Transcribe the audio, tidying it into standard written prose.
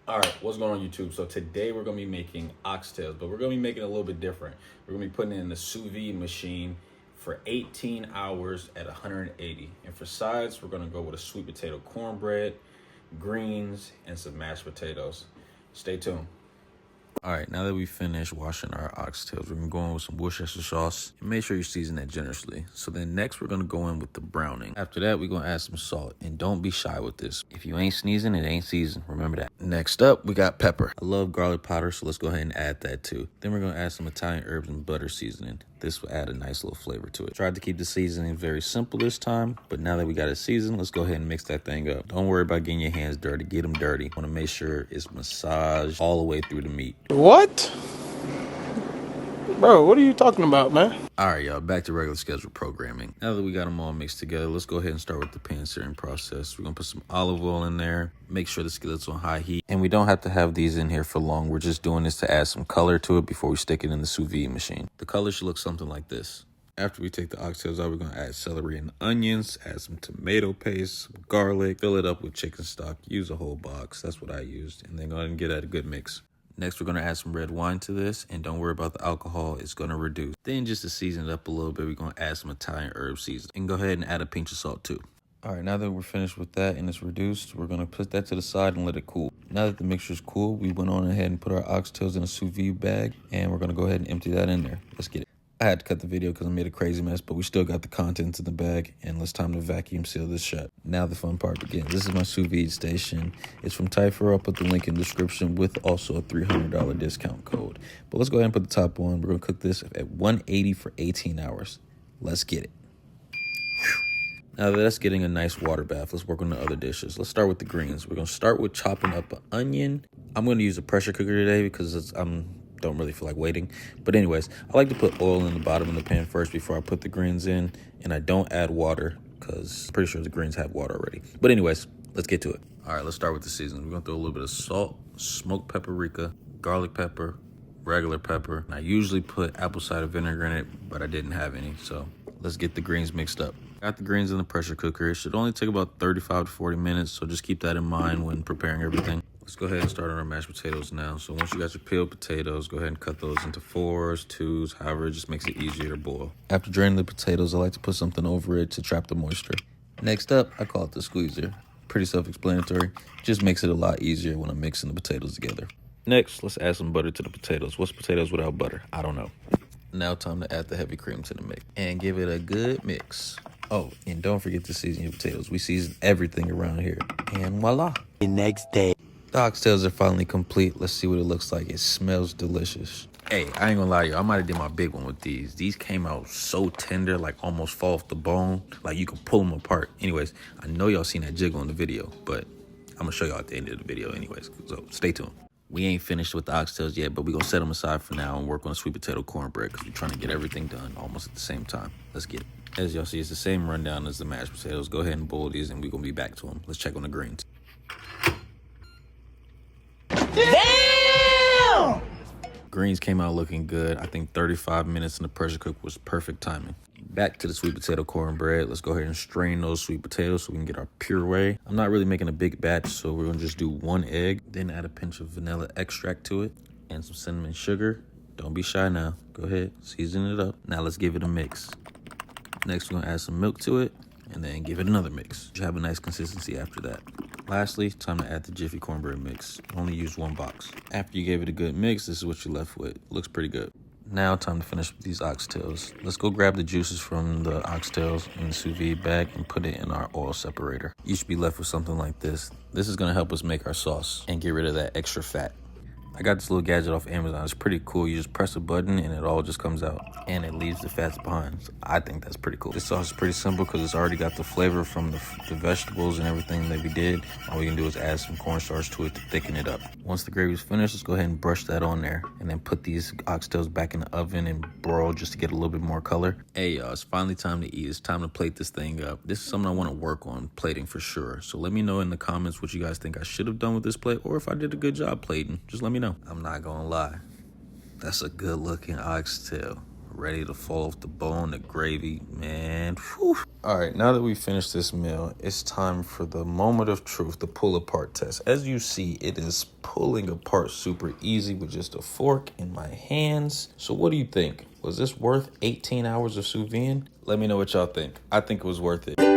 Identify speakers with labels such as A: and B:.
A: All right, what's going on YouTube? So today we're gonna be making oxtails, but we're gonna be making it a little bit different. We're gonna be putting it in the sous vide machine for 18 hours at 180. And for sides, we're gonna go with a sweet potato cornbread, greens, and some mashed potatoes. Stay tuned. All right, now that we finished washing our oxtails, we're gonna go in with some Worcestershire sauce and make sure you season that generously. So then next we're gonna go in with the browning. After that, we're gonna add some salt, and don't be shy with this. If you ain't sneezing, it ain't seasoned. Remember that. Next up, we got pepper. I love garlic powder, so let's go ahead and add that too. Then we're gonna add some Italian herbs and butter seasoning. This will add a nice little flavor to it. Tried to keep the seasoning very simple this time, but now that we got it seasoned, let's go ahead and mix that thing up. Don't worry about getting your hands dirty. Get them dirty. Want to make sure it's massaged all the way through the meat.
B: What? Bro, what are you talking about, man?
A: All right, y'all, back to regular scheduled programming. Now that we got them all mixed together, let's go ahead and start with the pan searing process. We're gonna put some olive oil in there, make sure the skillet's on high heat. And we don't have to have these in here for long. We're just doing this to add some color to it before we stick it in the sous vide machine. The color should look something like this. After we take the oxtails out, we're gonna add celery and onions, add some tomato paste, some garlic, fill it up with chicken stock. Use a whole box, that's what I used. And then go ahead and get that a good mix. Next, we're going to add some red wine to this, and don't worry about the alcohol, it's going to reduce. Then, just to season it up a little bit, we're going to add some Italian herb seasoning. And go ahead and add a pinch of salt too. All right, now that we're finished with that and it's reduced, we're going to put that to the side and let it cool. Now that the mixture is cool, we went on ahead and put our oxtails in a sous vide bag, and we're going to go ahead and empty that in there. Let's get it. I had to cut the video because I made a crazy mess, but we still got the contents in the bag, and it's time to vacuum seal this shut. Now the fun part begins. This is my Sous Vide Station. It's from Typhur. I'll put the link in the description with also a $300 discount code. But let's go ahead and put the top on. We're going to cook this at 180 for 18 hours. Let's get it. Now that that's getting a nice water bath, let's work on the other dishes. Let's start with the greens. We're going to start with chopping up an onion. I'm going to use a pressure cooker today because don't really feel like waiting. But anyways, I like to put oil in the bottom of the pan first before I put the greens in. And I don't add water because I'm pretty sure the greens have water already. But anyways, let's get to it. All right, let's start with the seasoning. We're going to throw a little bit of salt, smoked paprika, garlic pepper, regular pepper. And I usually put apple cider vinegar in it, but I didn't have any. So let's get the greens mixed up. Got the greens in the pressure cooker. It should only take about 35 to 40 minutes. So just keep that in mind when preparing everything. Let's go ahead and start on our mashed potatoes now. So once you got your peeled potatoes, go ahead and cut those into 4s, 2s, however, it just makes it easier to boil. After draining the potatoes, I like to put something over it to trap the moisture. Next up, I call it the squeezer. Pretty self-explanatory. Just makes it a lot easier when I'm mixing the potatoes together. Next, let's add some butter to the potatoes. What's potatoes without butter? I don't know. Now time to add the heavy cream to the mix and give it a good mix. Oh, and don't forget to season your potatoes. We season everything around here. And voila.
C: The next day.
A: The oxtails are finally complete. Let's see what it looks like. It smells delicious. Hey, I ain't gonna lie to you. I might have did my big one with these. These came out so tender, like almost fall off the bone. Like you can pull them apart. Anyways, I know y'all seen that jiggle in the video, but I'm gonna show y'all at the end of the video anyways. So stay tuned. We ain't finished with the oxtails yet, but we're gonna set them aside for now and work on the sweet potato cornbread because we're trying to get everything done almost at the same time. Let's get it. As y'all see, it's the same rundown as the mashed potatoes. Go ahead and boil these and we're gonna be back to them. Let's check on the greens.
C: Damn!
A: Greens came out looking good. I think 35 minutes in the pressure cook was perfect timing. Back to the sweet potato cornbread. Let's go ahead and strain those sweet potatoes so we can get our puree. I'm not really making a big batch, so we're gonna just do 1 egg, then add a pinch of vanilla extract to it and some cinnamon sugar. Don't be shy now. Go ahead, season it up. Now let's give it a mix. Next, we're gonna add some milk to it and then give it another mix. You have a nice consistency after that. Lastly, time to add the Jiffy cornbread mix. Only use 1 box. After you gave it a good mix, this is what you're left with. Looks pretty good. Now, time to finish with these oxtails. Let's go grab the juices from the oxtails in the sous vide bag and put it in our oil separator. You should be left with something like this. This is gonna help us make our sauce and get rid of that extra fat. I got this little gadget off Amazon. It's pretty cool. You just press a button and it all just comes out and it leaves the fats behind. So I think that's pretty cool. This sauce is pretty simple because it's already got the flavor from the vegetables and everything that we did. All we can do is add some cornstarch to it to thicken it up. Once the gravy's finished, let's go ahead and brush that on there and then put these oxtails back in the oven and broil just to get a little bit more color. Hey y'all, it's finally time to eat. It's time to plate this thing up. This is something I want to work on plating for sure. So let me know in the comments what you guys think I should have done with this plate or if I did a good job plating. Just let me know. I'm not gonna lie, that's a good looking oxtail ready to fall off the bone, the gravy, man. Whew. All right, now that we finished this meal, it's time for the moment of truth, the pull apart test. As you see, it is pulling apart super easy with just a fork in my hands. So what do you think? Was this worth 18 hours of sous vide? Let me know what y'all think. I think it was worth it.